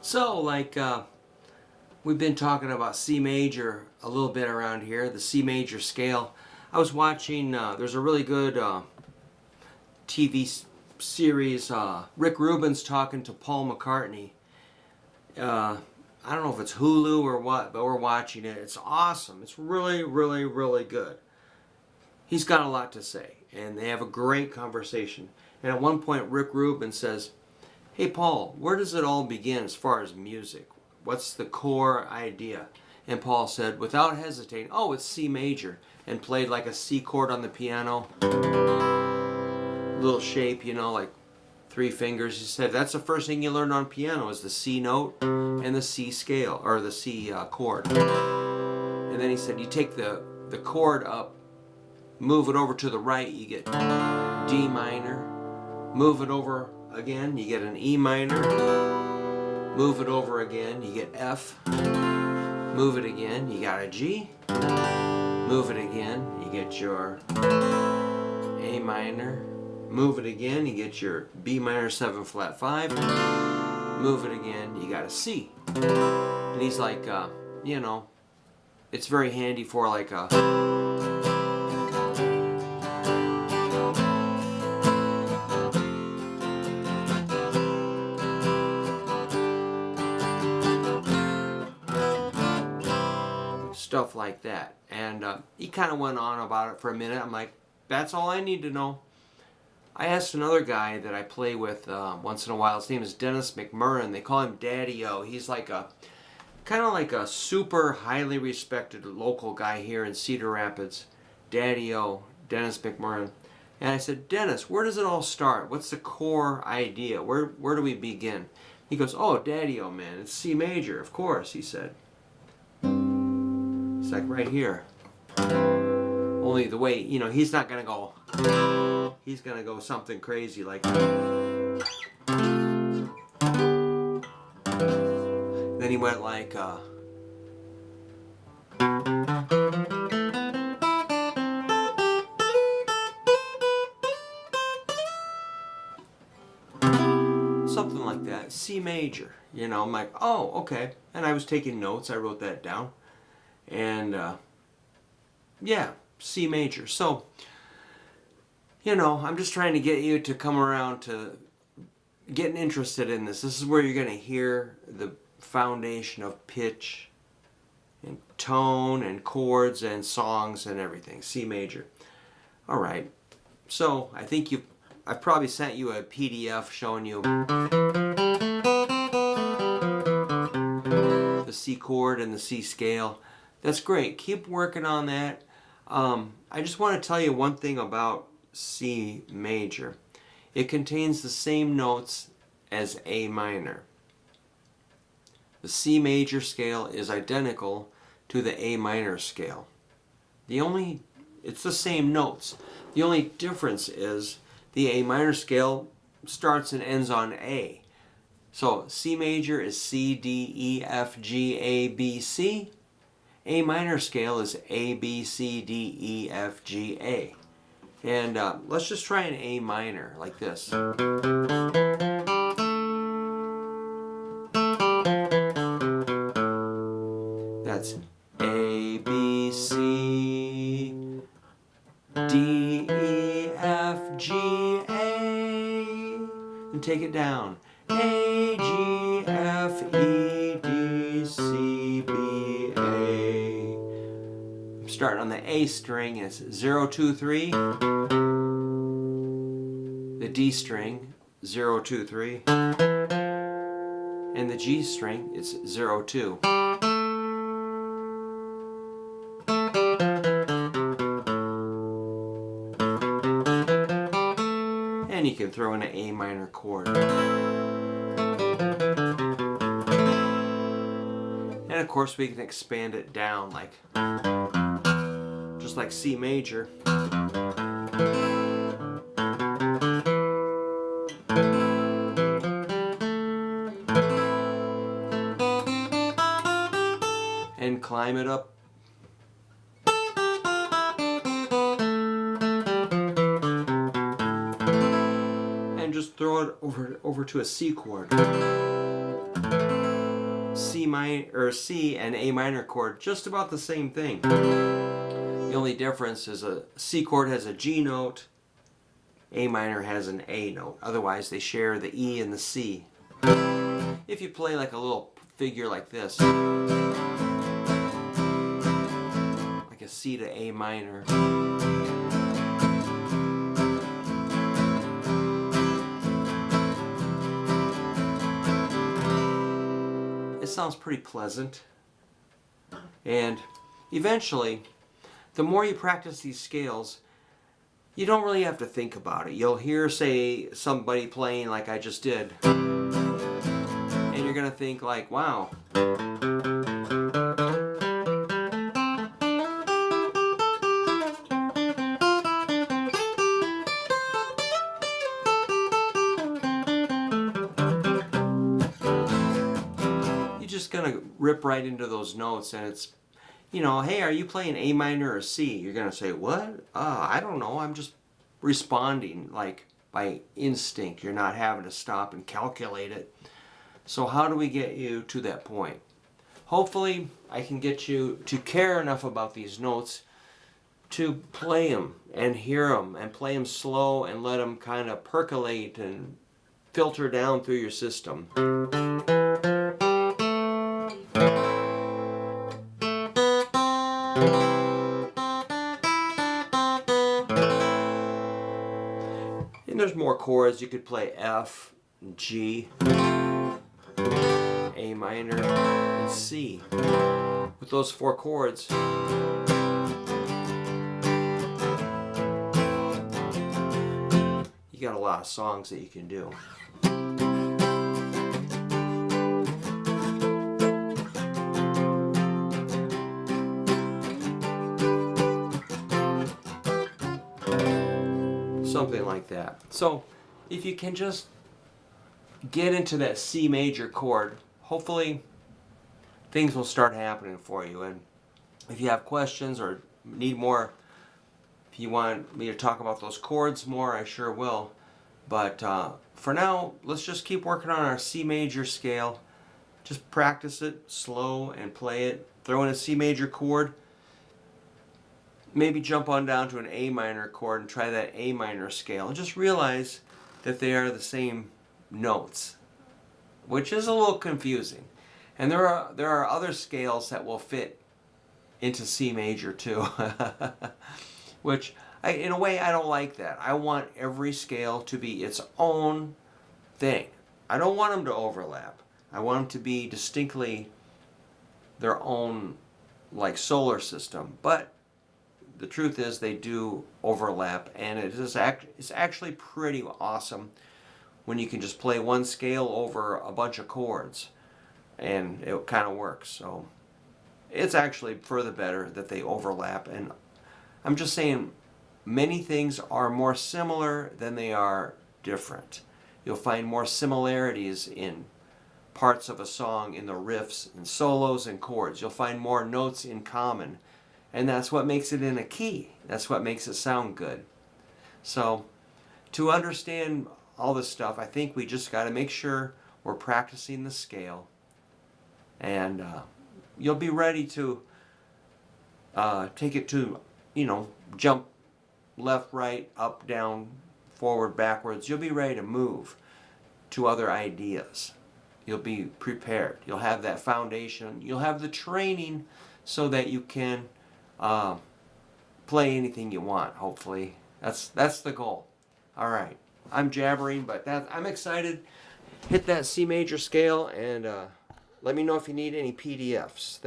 So, we've been talking about C major a little bit around here, the C major scale. I was watching, there's a really good TV series, Rick Rubin's talking to Paul McCartney. I don't know if it's Hulu or what, but we're watching it. It's awesome. It's really, really, really good. He's got a lot to say, and they have a great conversation. And at one point, Rick Rubin says, "Hey Paul, where does it all begin as far as music? What's the core idea?" And Paul said, without hesitating, "Oh, it's C major," and played like a C chord on the piano. Little shape, like 3 fingers. He said, that's the first thing you learn on piano is the C note and the C scale, or the C chord. And then he said, you take the chord up, move it over to the right, you get D minor. Move it over again, you get an E minor. Move it over again, you get F. Move it again, you got a G. Move it again, you get your A minor. Move it again, you get your B minor 7 flat 5. Move it again, you got a C. And he's like, it's very handy for like a stuff like that. And he kind of went on about it for a minute. I'm like, that's all I need to know. I asked another guy that I play with once in a while. His name is Dennis McMurrin. They call him Daddy-O. He's like kind of like a super highly respected local guy here in Cedar Rapids. Daddy-O, Dennis McMurrin. And I said, Dennis, where does it all start? What's the core idea? Where do we begin? He goes, oh, Daddy-O, man, it's C major, of course, he said. It's like right here. Only the way, he's not going to go. He's going to go something crazy like that. Then he went like something like that. C major. I'm like, oh, okay. And I was taking notes. I wrote that down. And yeah, C major. So, I'm just trying to get you to come around to getting interested in this. This is where you're going to hear the foundation of pitch and tone and chords and songs and everything. C major. All right. So I think I've probably sent you a PDF showing you the C chord and the C scale. That's great. Keep working on that. I just want to tell you one thing about C major. It contains the same notes as A minor. The C major scale is identical to the A minor scale. It's the same notes. The only difference is the A minor scale starts and ends on A. So C major is C, D, E, F, G, A, B, C. A minor scale is A, B, C, D, E, F, G, A. And let's just try an A minor like this. That's A, B, C, D, E, F, G, A. And take it down. A, G, F, E, D, C, B, A. I'm starting on the A string. It's 0, 2, 3. The D string, 0, 2, 3. And the G string, it's 0, 2. And you can throw in an A minor chord. And of course we can expand it down just like C major. And climb it up. And just throw it over to a C chord. C minor or C and A minor chord just about the same thing. The only difference is a C chord has a G note, A minor has an A note. Otherwise, they share the E and the C. If you play like a little figure like this, like a C to A minor, it sounds pretty pleasant. And eventually, the more you practice these scales, you don't really have to think about it. You'll hear, say, somebody playing like I just did, and you're going to think like, wow. You're just going to rip right into those notes, and it's, you know, hey, are you playing A minor or C? You're going to say, what? I don't know. I'm just responding like by instinct. You're not having to stop and calculate it. So how do we get you to that point? Hopefully, I can get you to care enough about these notes to play them and hear them and play them slow and let them kind of percolate and filter down through your system. And there's more chords. You could play F, G, A minor, and C. With those 4 chords, you got a lot of songs that you can do. Something like that. So if you can just get into that C major chord, hopefully things will start happening for you. And if you have questions or need more, if you want me to talk about those chords more, I sure will. But for now, let's just keep working on our C major scale. Just practice it slow and play it. Throw in a C major chord. Maybe jump on down to an A minor chord and try that A minor scale. And just realize that they are the same notes, which is a little confusing. And there are other scales that will fit into C major too, which in a way I don't like that. I want every scale to be its own thing. I don't want them to overlap. I want them to be distinctly their own, like, solar system. But the truth is they do overlap, and it's actually pretty awesome when you can just play one scale over a bunch of chords, and it kind of works. So it's actually for the better that they overlap. And I'm just saying, many things are more similar than they are different. You'll find more similarities in parts of a song, in the riffs and solos and chords. You'll find more notes in common. And that's what makes it in a key. That's what makes it sound good. So to understand all this stuff, I think we just got to make sure we're practicing the scale. And you'll be ready to take it to, jump left, right, up, down, forward, backwards. You'll be ready to move to other ideas. You'll be prepared. You'll have that foundation. You'll have the training so that you can play anything you want, hopefully. That's the goal. All right. I'm jabbering, but I'm excited. Hit that C major scale, and let me know if you need any PDFs.